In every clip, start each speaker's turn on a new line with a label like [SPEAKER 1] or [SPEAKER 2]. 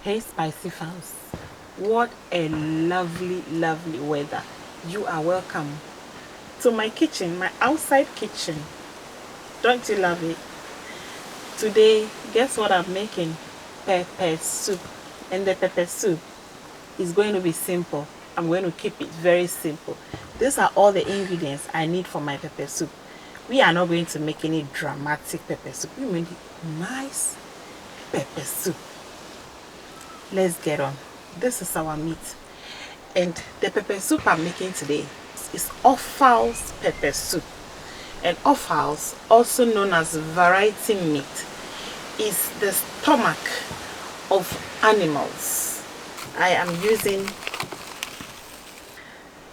[SPEAKER 1] Hey Spicy fans, what a lovely weather. You are welcome to my kitchen, my outside kitchen. Don't you love it? Today, guess what I'm making? Pepper soup. And the pepper soup is going to be simple. I'm going to keep it very simple. These are all the ingredients I need for my pepper soup. We are not going to make any dramatic pepper soup. We make nice pepper soup. Let's get on. This is our meat, and the pepper soup I'm making today is Offals pepper soup. And Offals, also known as variety meat, is the stomach of animals. I am using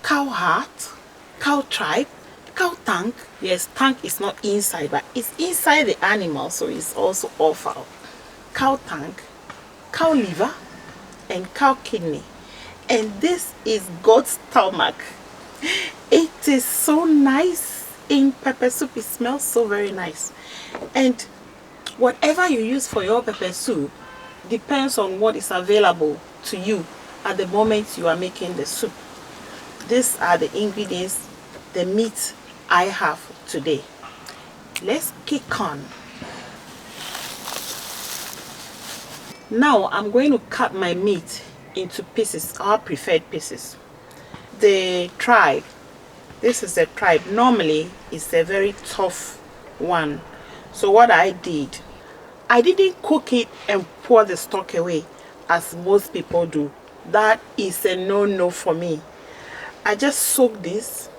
[SPEAKER 1] cow heart, cow tripe, cow tongue. Yes, tongue is not inside, but it's inside the animal, so it's also offal. Cow tongue, cow liver, and cow kidney. And this is God's stomach. It is so nice in pepper soup. It smells so very nice. And whatever you use for your pepper soup depends on what is available to you at the moment you are making the soup. These are the ingredients, the meat I have today. Let's kick on. Now I'm going to cut my meat into pieces, our preferred pieces. The tribe, this is the tribe. Normally it's a very tough one. So what I didn't cook it and pour the stock away as most people do. That is a no-no for me. I just soaked this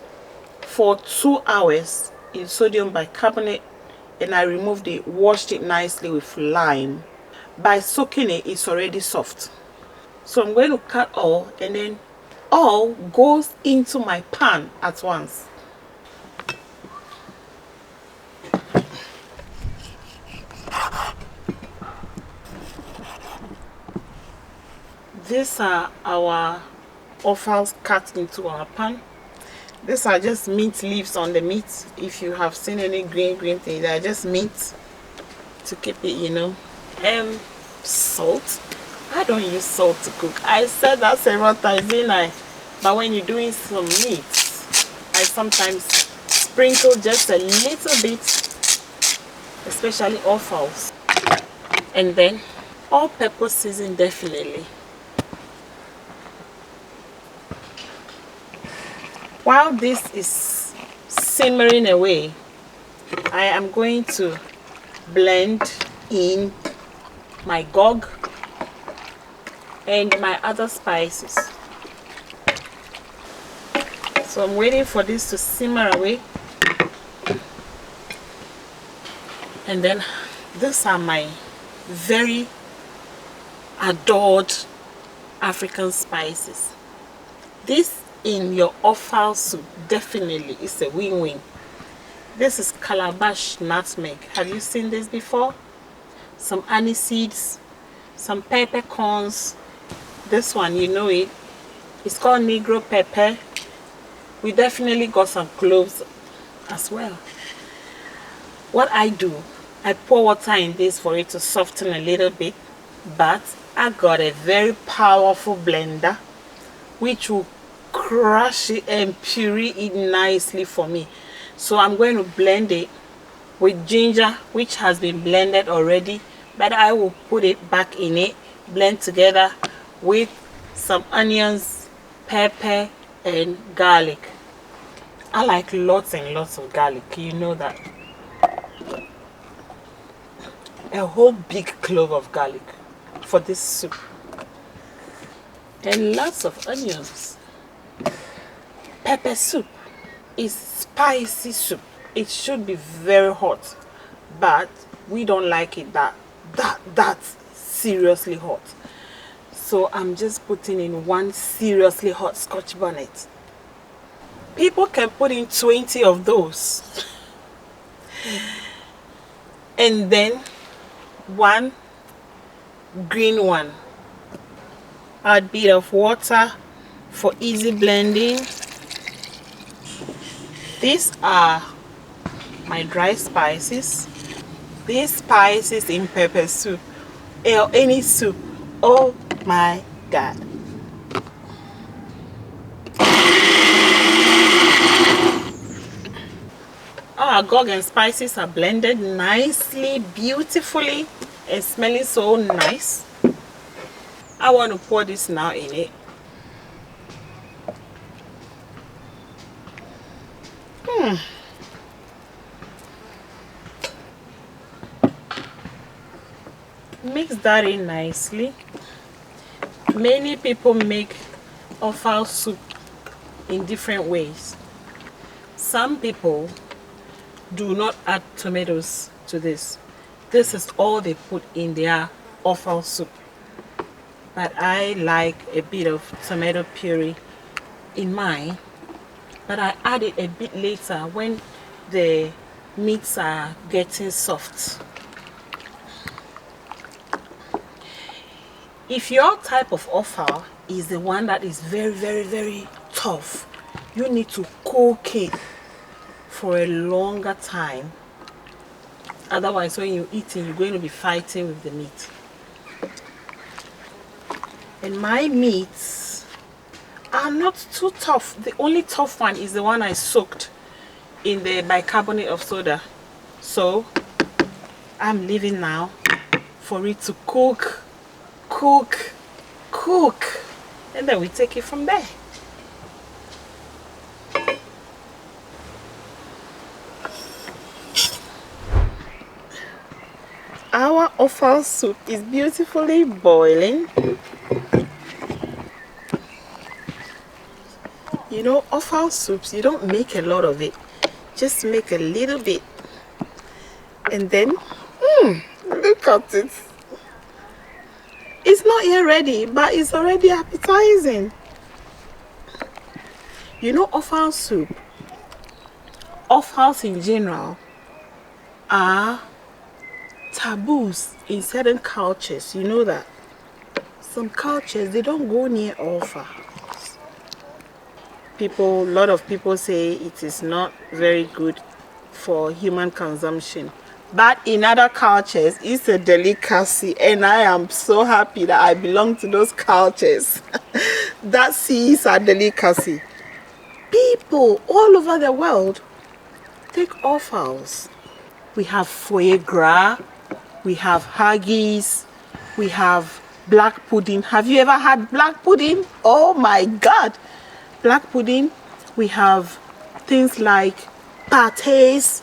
[SPEAKER 1] for 2 hours in sodium bicarbonate, and I removed it, washed it nicely with lime. By soaking it, it's already soft. So I'm going to cut all, and then all goes into my pan at once. These are our offals cut into our pan. These are just mint leaves on the meat. If you have seen any green thing, they are just mint to keep it, you know. Salt. I don't use salt to cook. I said that several times, didn't I? But when you're doing some meat, I sometimes sprinkle just a little bit, especially offals. And then all pepper season definitely. While this is simmering away, I am going to blend in my gog and my other spices. So I'm waiting for this to simmer away. And then these are my very adored African spices. This in your offal soup definitely is a win-win. This is calabash nutmeg. Have you seen this before? Some anise seeds, some peppercorns. This one, you know it. It's called Negro pepper. We definitely got some cloves as well. What I do, I pour water in this for it to soften a little bit, but I got a very powerful blender which will crush it and puree it nicely for me. So I'm going to blend it with ginger, which has been blended already, but I will put it back in it, blend together with some onions, pepper, and garlic. I like lots and lots of garlic, you know that. A whole big clove of garlic for this soup, and lots of onions. Pepper soup is spicy soup. It should be very hot, but we don't like it that seriously hot. So I'm just putting in one seriously hot Scotch bonnet. People can put in 20 of those. And then one green one. Add a bit of water for easy blending. These are my dry spices. These spices in pepper soup or any soup, oh My God. Our gog and spices are blended nicely, beautifully, and smelling so nice. I want to pour this now in it. Mix that in nicely. Many people make offal soup in different ways. Some people do not add tomatoes to this. This is all they put in their offal soup. But I like a bit of tomato puree in mine. But I add it a bit later when the meats are getting soft. If your type of offal is the one that is very tough, you need to cook it for a longer time. Otherwise, when you're eating, you're going to be fighting with the meat. And my meats are not too tough. The only tough one is the one I soaked in the bicarbonate of soda. So I'm leaving now for it to cook, and then we take it from there. Our offal soup is beautifully boiling. You know, offal soups, you don't make a lot of it. Just make a little bit. And then, look at it. It's not yet ready, but it's already appetizing. You know, offal soup, offals in general, are taboos in certain cultures. You know that. Some cultures, they don't go near offal. A lot of people say it is not very good for human consumption. But in other cultures, it's a delicacy, and I am so happy that I belong to those cultures that sees a delicacy. People all over the world take offals. We have foie gras, we have haggis, we have black pudding. Have you ever had black pudding? Oh my God! Black pudding. We have things like pâtés,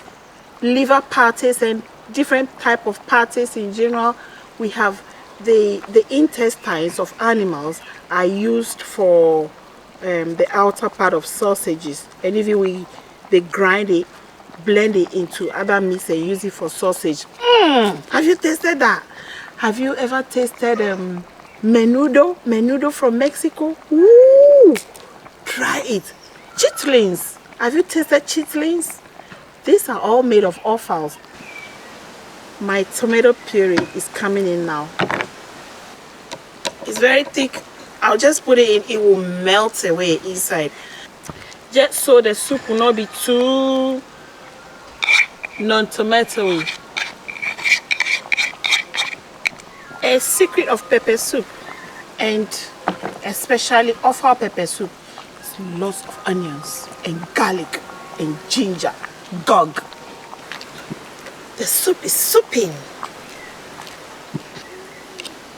[SPEAKER 1] liver pâtés, and different type of pâtés in general. We have the intestines of animals are used for the outer part of sausages, and even they grind it, blend it into other meats and use it for sausage. Have you tasted that? Have you ever tasted menudo from Mexico? Ooh, try it. Chitlins. Have you tasted chitlins? These are all made of offals. My tomato puree is coming in now. It's very thick. I'll just put it in. It will melt away inside. Just so the soup will not be too non-tomatoey. A secret of pepper soup, and especially offal pepper soup, is lots of onions and garlic and ginger. Gog. The soup is souping.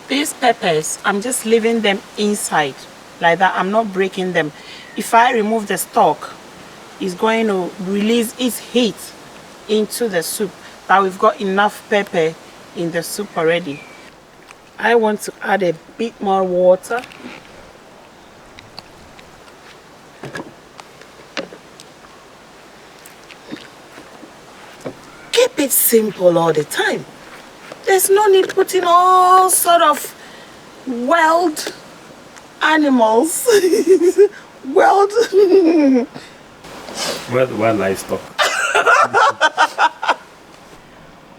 [SPEAKER 1] These peppers, I'm just leaving them inside like that. I'm not breaking them. If I remove the stalk, it's going to release its heat into the soup. But we've got enough pepper in the soup already. I want to add a bit more water. Keep it simple all the time. There's no need putting all sort of wild animals. wild
[SPEAKER 2] livestock.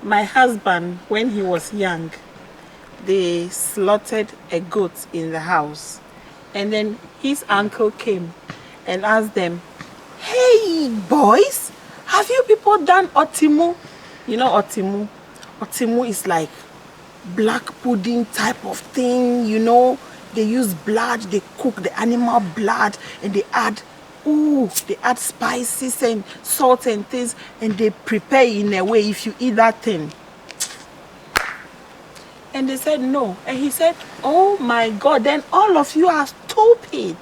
[SPEAKER 1] My husband, when he was young, they slaughtered a goat in the house, and then his uncle came and asked them, "Hey boys, have you people done otimu?" You know otimu is like black pudding type of thing, you know.
[SPEAKER 2] they use blood, they cook the animal blood, and they add spices and salt and things, and they prepare in a way if you eat that thing. And they said no. And he said, oh my God, then all of you are stupid.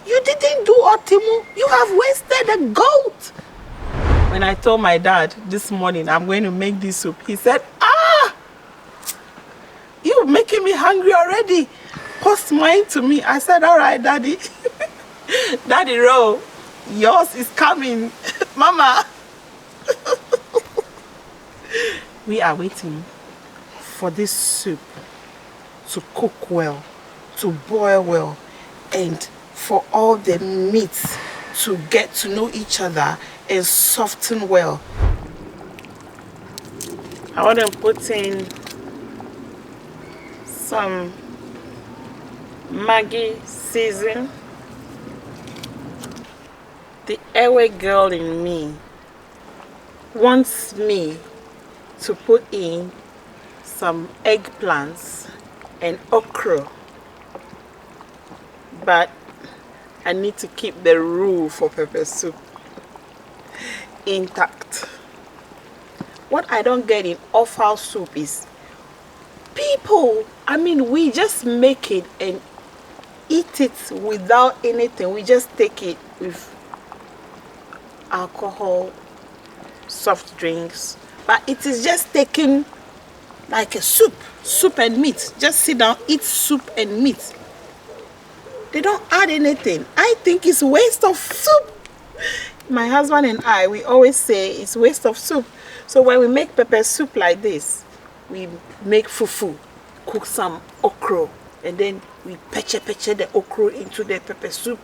[SPEAKER 2] You didn't do Otimu. You have wasted a goat. When I told my dad this morning I'm going to make this soup, he said, you're making me hungry already. Post mine to me. I said, all right, Daddy. Daddy Ro, yours is coming. Mama. We are waiting for this soup to cook well, to boil well, and for all the meats to get to know each other and soften well. I want to put in some Maggi season. The airway girl in me wants me to put in some eggplants and okra, but I need to keep the rule for pepper soup intact. What I don't get in offal soup is people, we just make it and eat it without anything. We just take it with alcohol, soft drinks, but it is just taken like a soup and meat. Just sit down, eat soup and meat. They don't add anything. I think it's waste of soup. My husband and I, we always say it's waste of soup. So when we make pepper soup like this, we make fufu, cook some okra, and then we peche the okra into the pepper soup.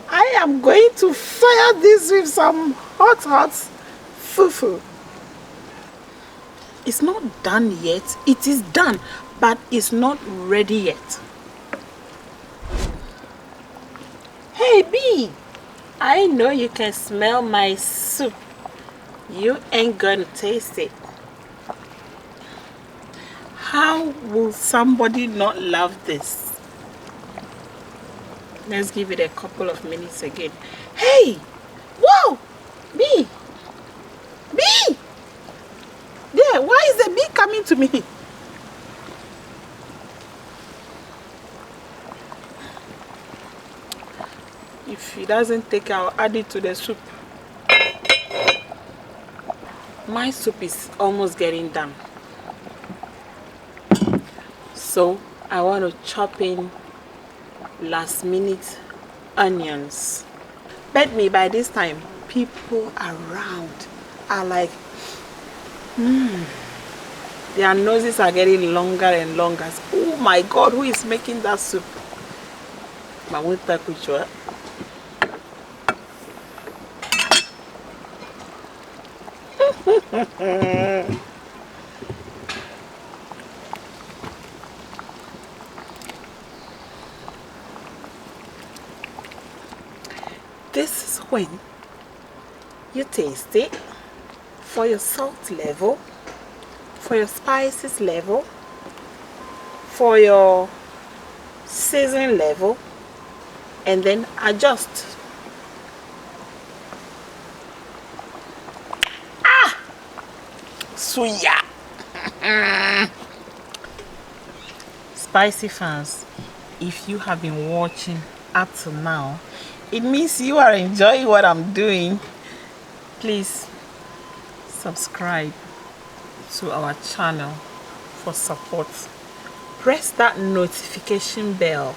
[SPEAKER 2] I am going to fire this with some hot fufu. It's not done yet. It is done, but it's not ready yet. Hey B, I know you can smell my soup. You ain't gonna taste it. How will somebody not love this? Let's give it a couple of minutes again. Hey! Whoa! B! There, why is the bee coming to me? If he doesn't take it, I'll add it to the soup. My soup is almost getting done. So I want to chop in last minute onions. Bet me by this time people around are like, their noses are getting longer and longer. Oh my God, who is making that soup? This is when you taste it for your salt level, for your spices level, for your season level, and then adjust. Suya. Spicyfans, if you have been watching up to now, it means you are enjoying what I'm doing. Please subscribe to our channel for support. Press that notification bell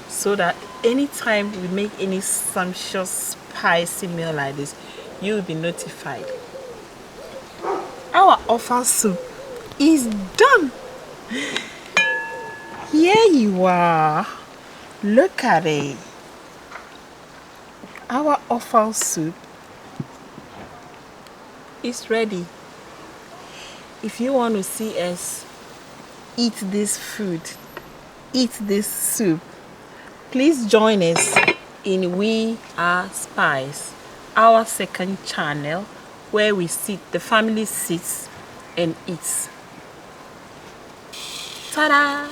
[SPEAKER 2] so that anytime we make any sumptuous spicy meal like this, you'll be notified. Our offal soup is done. Here you are. Look at it. Our offal soup is ready. If you want to see us eat this food, eat this soup, please join us in We Are Spice, our second channel, where we sit, the family sits and eats. Ta-da!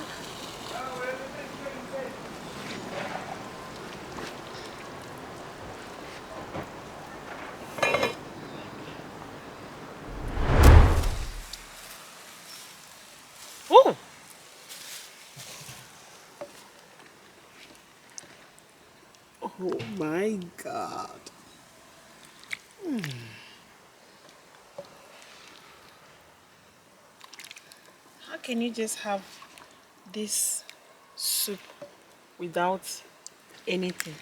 [SPEAKER 2] Oh my God.
[SPEAKER 1] How can you just have this soup without anything?